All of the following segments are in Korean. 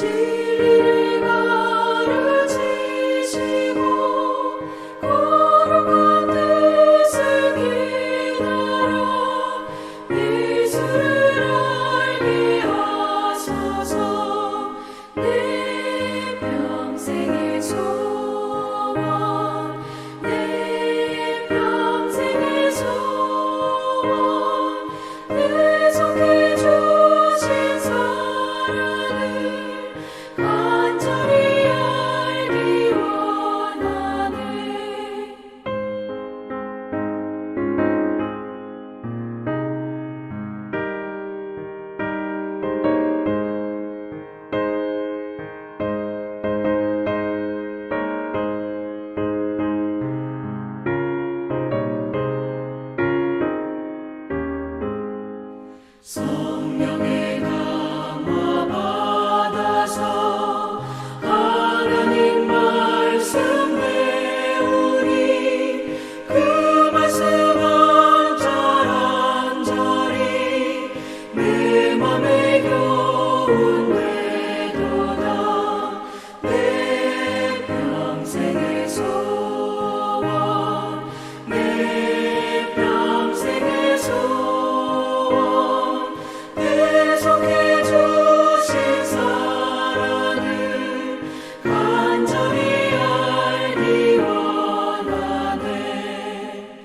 진리를 가르치시고 거룩한 뜻을 기다려 예수를 알게 하소서. 내 평생의 소원, 내 평생의 소원, 계속해 주신 사랑을 간절히 알기 원하네. 성령의 감화 받아서 하나님 말씀 배우니 그 말씀 한 절 한 절이 내 맘에 교훈되도다. 내 평생의 소원, 내 평생의 소원, 계속해 주신 사랑을 간절히 알기 원하네.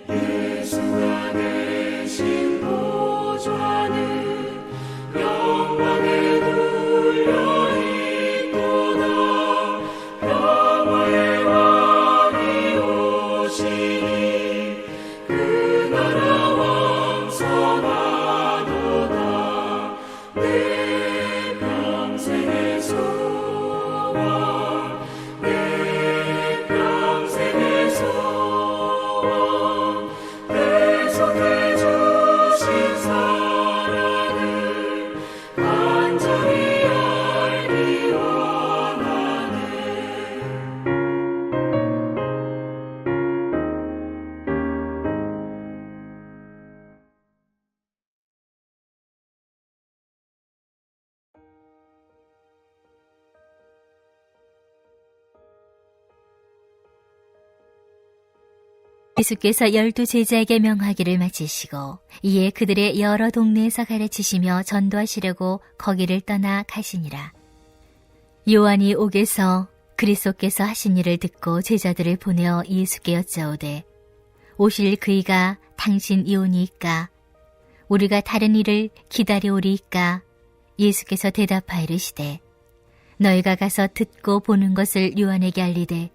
예수가 계신 보좌는 영광에 둘려 있도다. 평화의 왕이 오시니 그 나라 왕성하도다. 내 평생의 소원, 내 평생의 소원, 계속해 주신 사랑을 간절히 알기 원하네. 예수께서 12제자에게 명하기를 마치시고 이에 그들의 여러 동네에서 가르치시며 전도하시려고 거기를 떠나 가시니라. 요한이 옥에서 그리스도께서 하신 일을 듣고 제자들을 보내어 예수께 여짜오되 오실 그이가 당신 이오니이까? 우리가 다른 일을 기다려오리이까? 예수께서 대답하여 이르시되 너희가 가서 듣고 보는 것을 요한에게 알리되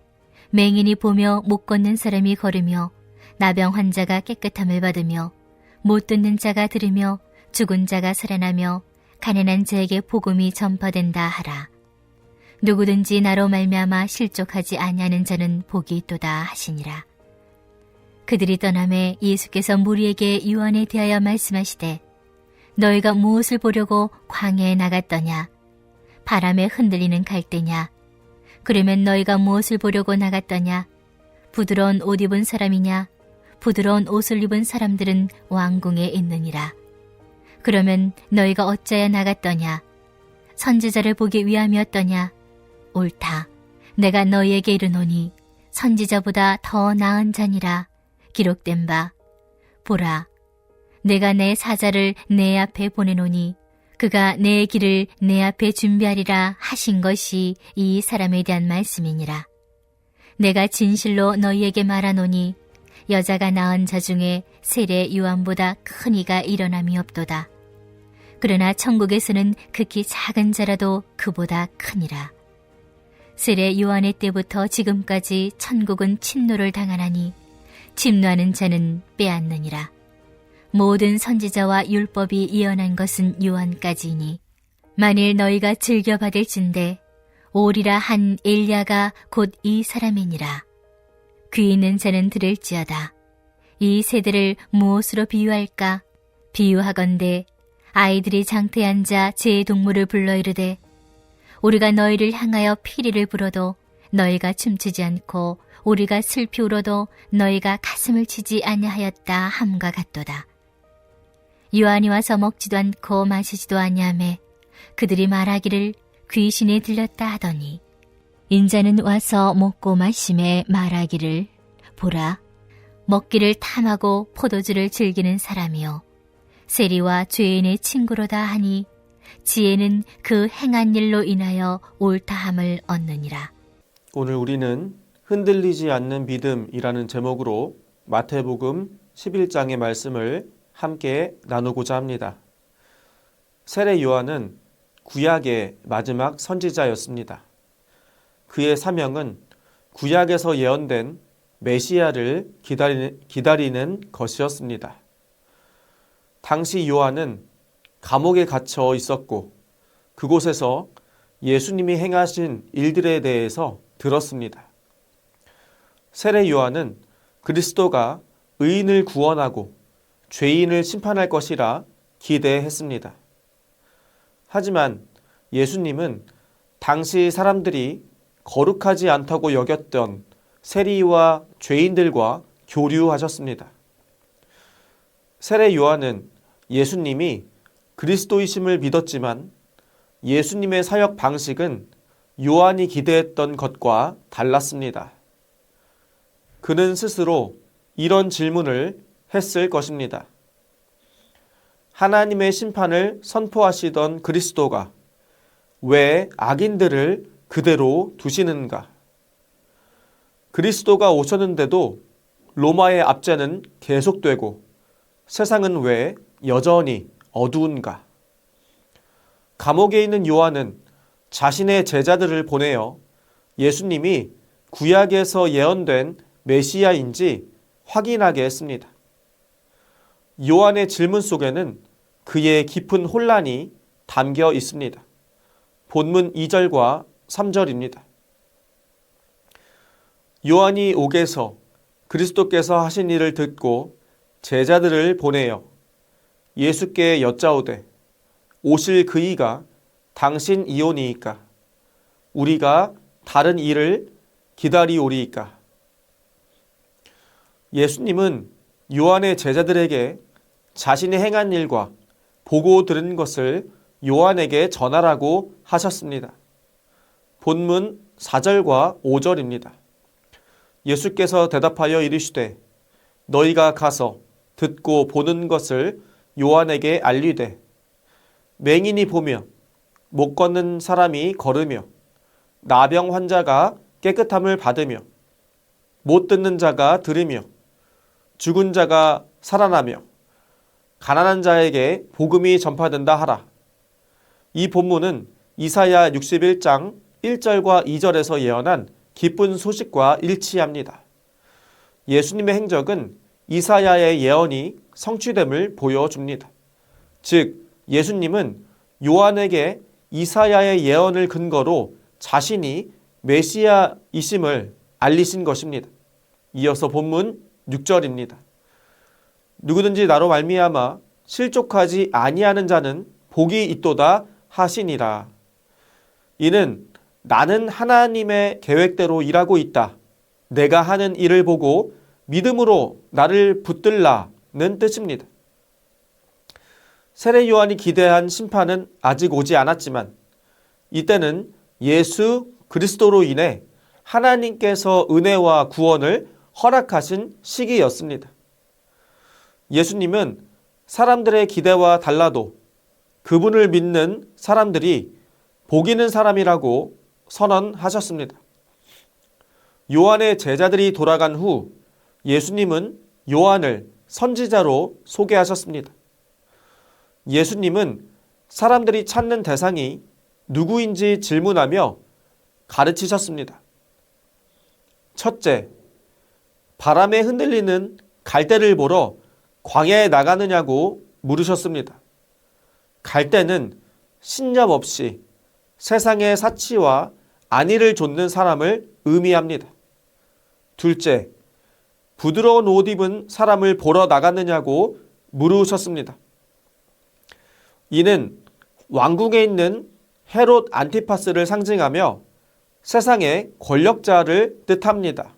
맹인이 보며 못 걷는 사람이 걸으며 나병 환자가 깨끗함을 받으며 못 듣는 자가 들으며 죽은 자가 살아나며 가난한 자에게 복음이 전파된다 하라. 누구든지 나로 말미암아 실족하지 아니하는 자는 복이 있도다 하시니라. 그들이 떠나매 예수께서 무리에게 요한에 대하여 말씀하시되 너희가 무엇을 보려고 광야에 나갔더냐? 바람에 흔들리는 갈대냐? 그러면 너희가 무엇을 보려고 나갔더냐? 부드러운 옷 입은 사람이냐? 부드러운 옷을 입은 사람들은 왕궁에 있느니라. 그러면 너희가 어찌하여 나갔더냐? 선지자를 보기 위함이었더냐? 옳다. 내가 너희에게 이르노니 선지자보다 더 나은 자니라. 기록된 바 보라, 내가 내 사자를 내 앞에 보내노니 그가 내 길을 내 앞에 준비하리라 하신 것이 이 사람에 대한 말씀이니라. 내가 진실로 너희에게 말하노니 여자가 낳은 자 중에 세례 요한보다 큰 이가 일어남이 없도다. 그러나 천국에서는 극히 작은 자라도 그보다 크니라. 세례 요한의 때부터 지금까지 천국은 침노를 당하나니 침노하는 자는 빼앗느니라. 모든 선지자와 율법이 예언한 것은 요한까지이니 만일 너희가 즐겨 받을진대 오리라 한 엘리야가 곧 이 사람이니라. 귀 있는 자는 들을지어다. 이 세대를 무엇으로 비유할까? 비유하건대 아이들이 장터에 앉아 제 동물을 불러 이르되 우리가 너희를 향하여 피리를 불어도 너희가 춤추지 않고 우리가 슬피 울어도 너희가 가슴을 치지 아니하였다 함과 같도다. 요한이 와서 먹지도 않고 마시지도 아니하매 그들이 말하기를 귀신이 들렸다 하더니 인자는 와서 먹고 마심에 말하기를 보라 먹기를 탐하고 포도주를 즐기는 사람이요 세리와 죄인의 친구로다 하니 지혜는 그 행한 일로 인하여 옳다함을 얻느니라. 오늘 우리는 흔들리지 않는 믿음이라는 제목으로 마태복음 11장의 말씀을 함께 나누고자 합니다. 세례 요한은 구약의 마지막 선지자였습니다. 그의 사명은 구약에서 예언된 메시아를 기다리는 것이었습니다. 당시 요한은 감옥에 갇혀 있었고 그곳에서 예수님이 행하신 일들에 대해서 들었습니다. 세례 요한은 그리스도가 의인을 구원하고 죄인을 심판할 것이라 기대했습니다. 하지만 예수님은 당시 사람들이 거룩하지 않다고 여겼던 세리와 죄인들과 교류하셨습니다. 세례 요한은 예수님이 그리스도이심을 믿었지만 예수님의 사역 방식은 요한이 기대했던 것과 달랐습니다. 그는 스스로 이런 질문을 했을 것입니다. 하나님의 심판을 선포하시던 그리스도가 왜 악인들을 그대로 두시는가? 그리스도가 오셨는데도 로마의 압제는 계속되고 세상은 왜 여전히 어두운가? 감옥에 있는 요한은 자신의 제자들을 보내어 예수님이 구약에서 예언된 메시아인지 확인하게 했습니다. 요한의 질문 속에는 그의 깊은 혼란이 담겨 있습니다. 본문 2절과 3절입니다. 요한이 옥에서 그리스도께서 하신 일을 듣고 제자들을 보내어 예수께 여짜오되 오실 그이가 당신이오니이까 우리가 다른 일을 기다리오리이까. 예수님은 요한의 제자들에게 자신이 행한 일과 보고 들은 것을 요한에게 전하라고 하셨습니다. 본문 4절과 5절입니다. 예수께서 대답하여 이르시되 너희가 가서 듣고 보는 것을 요한에게 알리되 맹인이 보며 못 걷는 사람이 걸으며 나병 환자가 깨끗함을 받으며 못 듣는 자가 들으며 죽은 자가 살아나며 가난한 자에게 복음이 전파된다 하라. 이 본문은 이사야 61장 1절과 2절에서 예언한 기쁜 소식과 일치합니다. 예수님의 행적은 이사야의 예언이 성취됨을 보여줍니다. 즉 예수님은 요한에게 이사야의 예언을 근거로 자신이 메시아이심을 알리신 것입니다. 이어서 본문 6절입니다. 누구든지 나로 말미암아 실족하지 아니하는 자는 복이 있도다 하시니라. 이는 나는 하나님의 계획대로 일하고 있다. 내가 하는 일을 보고 믿음으로 나를 붙들라는 뜻입니다. 세례 요한이 기대한 심판은 아직 오지 않았지만 이때는 예수 그리스도로 인해 하나님께서 은혜와 구원을 허락하신 시기였습니다. 예수님은 사람들의 기대와 달라도 그분을 믿는 사람들이 복 있는 사람이라고 선언하셨습니다. 요한의 제자들이 돌아간 후 예수님은 요한을 선지자로 소개하셨습니다. 예수님은 사람들이 찾는 대상이 누구인지 질문하며 가르치셨습니다. 첫째, 바람에 흔들리는 갈대를 보러 광야에 나가느냐고 물으셨습니다. 갈대는 신념 없이 세상의 사치와 안위를 좇는 사람을 의미합니다. 둘째, 부드러운 옷 입은 사람을 보러 나갔느냐고 물으셨습니다. 이는 왕궁에 있는 헤롯 안티파스를 상징하며 세상의 권력자를 뜻합니다.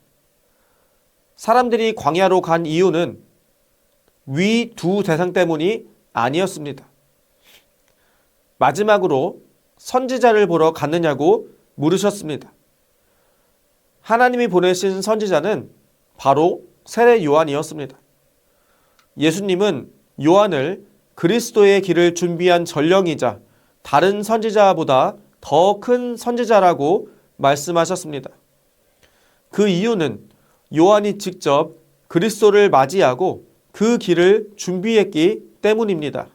사람들이 광야로 간 이유는 위 두 대상 때문이 아니었습니다. 마지막으로 선지자를 보러 갔느냐고 물으셨습니다. 하나님이 보내신 선지자는 바로 세례 요한이었습니다. 예수님은 요한을 그리스도의 길을 준비한 전령이자 다른 선지자보다 더 큰 선지자라고 말씀하셨습니다. 그 이유는 요한이 직접 그리스도를 맞이하고 그 길을 준비했기 때문입니다.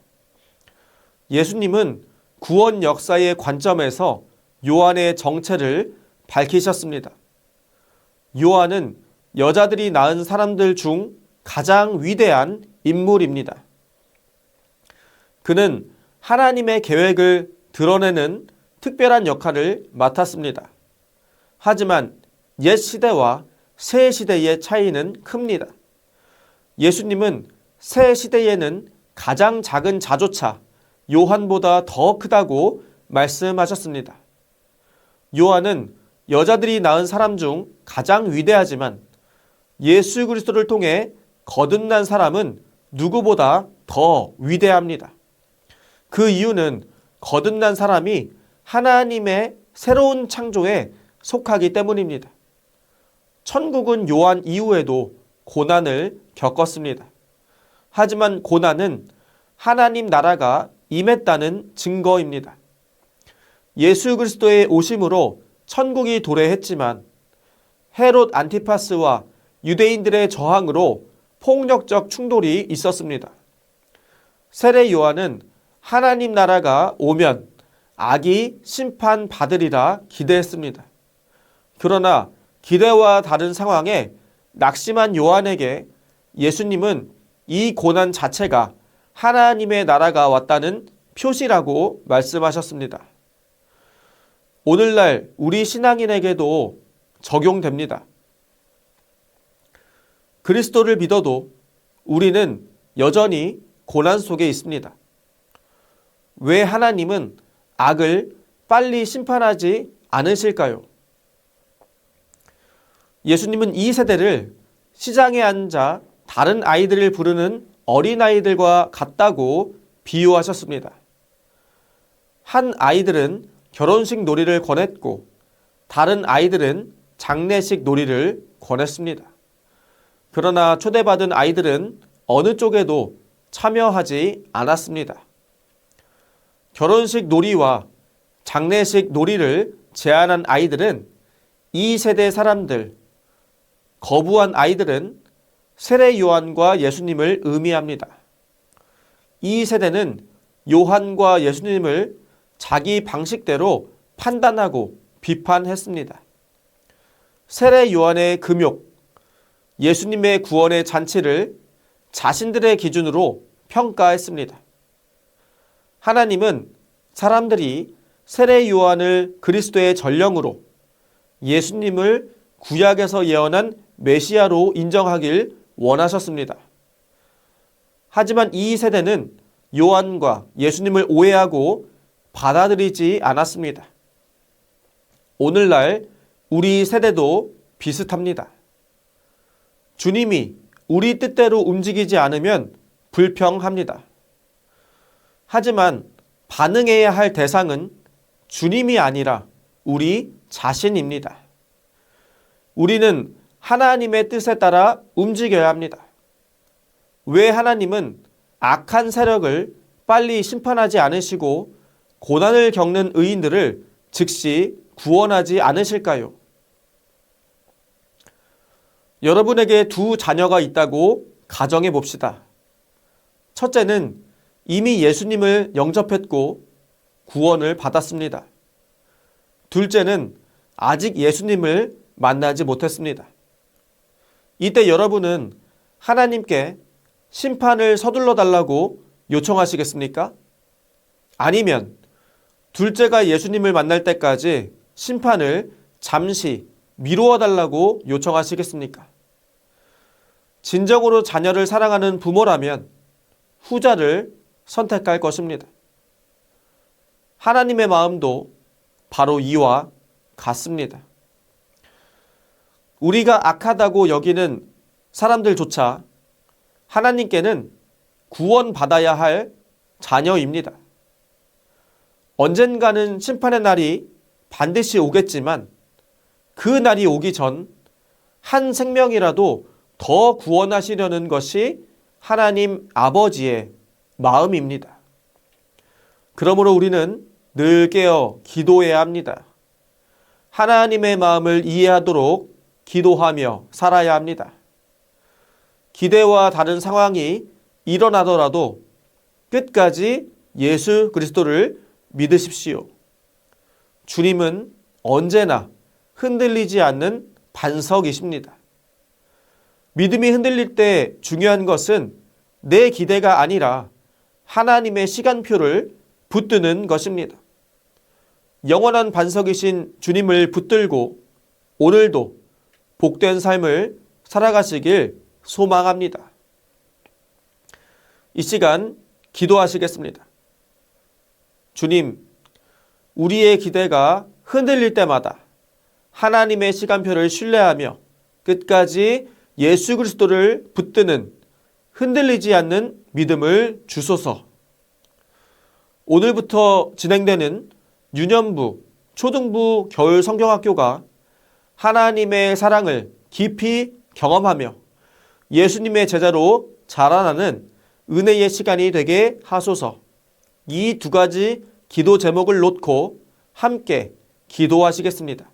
예수님은 구원 역사의 관점에서 요한의 정체를 밝히셨습니다. 요한은 여자들이 낳은 사람들 중 가장 위대한 인물입니다. 그는 하나님의 계획을 드러내는 특별한 역할을 맡았습니다. 하지만 옛 시대와 새 시대의 차이는 큽니다. 예수님은 새 시대에는 가장 작은 자조차 요한보다 더 크다고 말씀하셨습니다. 요한은 여자들이 낳은 사람 중 가장 위대하지만 예수 그리스도를 통해 거듭난 사람은 누구보다 더 위대합니다. 그 이유는 거듭난 사람이 하나님의 새로운 창조에 속하기 때문입니다. 천국은 요한 이후에도 고난을 겪었습니다. 하지만 고난은 하나님 나라가 임했다는 증거입니다. 예수 그리스도의 오심으로 천국이 도래했지만 헤롯 안티파스와 유대인들의 저항으로 폭력적 충돌이 있었습니다. 세례 요한은 하나님 나라가 오면 악이 심판받으리라 기대했습니다. 그러나 기대와 다른 상황에 낙심한 요한에게 예수님은 이 고난 자체가 하나님의 나라가 왔다는 표시라고 말씀하셨습니다. 오늘날 우리 신앙인에게도 적용됩니다. 그리스도를 믿어도 우리는 여전히 고난 속에 있습니다. 왜 하나님은 악을 빨리 심판하지 않으실까요? 예수님은 이 세대를 시장에 앉아 다른 아이들을 부르는 어린아이들과 같다고 비유하셨습니다. 한 아이들은 결혼식 놀이를 권했고 다른 아이들은 장례식 놀이를 권했습니다. 그러나 초대받은 아이들은 어느 쪽에도 참여하지 않았습니다. 결혼식 놀이와 장례식 놀이를 제안한 아이들은 이 세대 사람들, 거부한 아이들은 세례 요한과 예수님을 의미합니다. 이 세대는 요한과 예수님을 자기 방식대로 판단하고 비판했습니다. 세례 요한의 금욕, 예수님의 구원의 잔치를 자신들의 기준으로 평가했습니다. 하나님은 사람들이 세례 요한을 그리스도의 전령으로 예수님을 구약에서 예언한 메시아로 인정하길 원하셨습니다. 하지만 이 세대는 요한과 예수님을 오해하고 받아들이지 않았습니다. 오늘날 우리 세대도 비슷합니다. 주님이 우리 뜻대로 움직이지 않으면 불평합니다. 하지만 반응해야 할 대상은 주님이 아니라 우리 자신입니다. 우리는 하나님의 뜻에 따라 움직여야 합니다. 왜 하나님은 악한 세력을 빨리 심판하지 않으시고 고난을 겪는 의인들을 즉시 구원하지 않으실까요? 여러분에게 두 자녀가 있다고 가정해 봅시다. 첫째는 이미 예수님을 영접했고 구원을 받았습니다. 둘째는 아직 예수님을 만나지 못했습니다. 이때 여러분은 하나님께 심판을 서둘러 달라고 요청하시겠습니까? 아니면 둘째가 예수님을 만날 때까지 심판을 잠시 미루어 달라고 요청하시겠습니까? 진정으로 자녀를 사랑하는 부모라면 후자를 선택할 것입니다. 하나님의 마음도 바로 이와 같습니다. 우리가 악하다고 여기는 사람들조차 하나님께는 구원받아야 할 자녀입니다. 언젠가는 심판의 날이 반드시 오겠지만 그 날이 오기 전 한 생명이라도 더 구원하시려는 것이 하나님 아버지의 마음입니다. 그러므로 우리는 늘 깨어 기도해야 합니다. 하나님의 마음을 이해하도록 기도하며 살아야 합니다. 기대와 다른 상황이 일어나더라도 끝까지 예수 그리스도를 믿으십시오. 주님은 언제나 흔들리지 않는 반석이십니다. 믿음이 흔들릴 때 중요한 것은 내 기대가 아니라 하나님의 시간표를 붙드는 것입니다. 영원한 반석이신 주님을 붙들고 오늘도 복된 삶을 살아가시길 소망합니다. 이 시간 기도하시겠습니다. 주님, 우리의 기대가 흔들릴 때마다 하나님의 시간표를 신뢰하며 끝까지 예수 그리스도를 붙드는 흔들리지 않는 믿음을 주소서. 오늘부터 진행되는 유년부, 초등부 겨울 성경학교가 하나님의 사랑을 깊이 경험하며 예수님의 제자로 자라나는 은혜의 시간이 되게 하소서. 이 두 가지 기도 제목을 놓고 함께 기도하시겠습니다.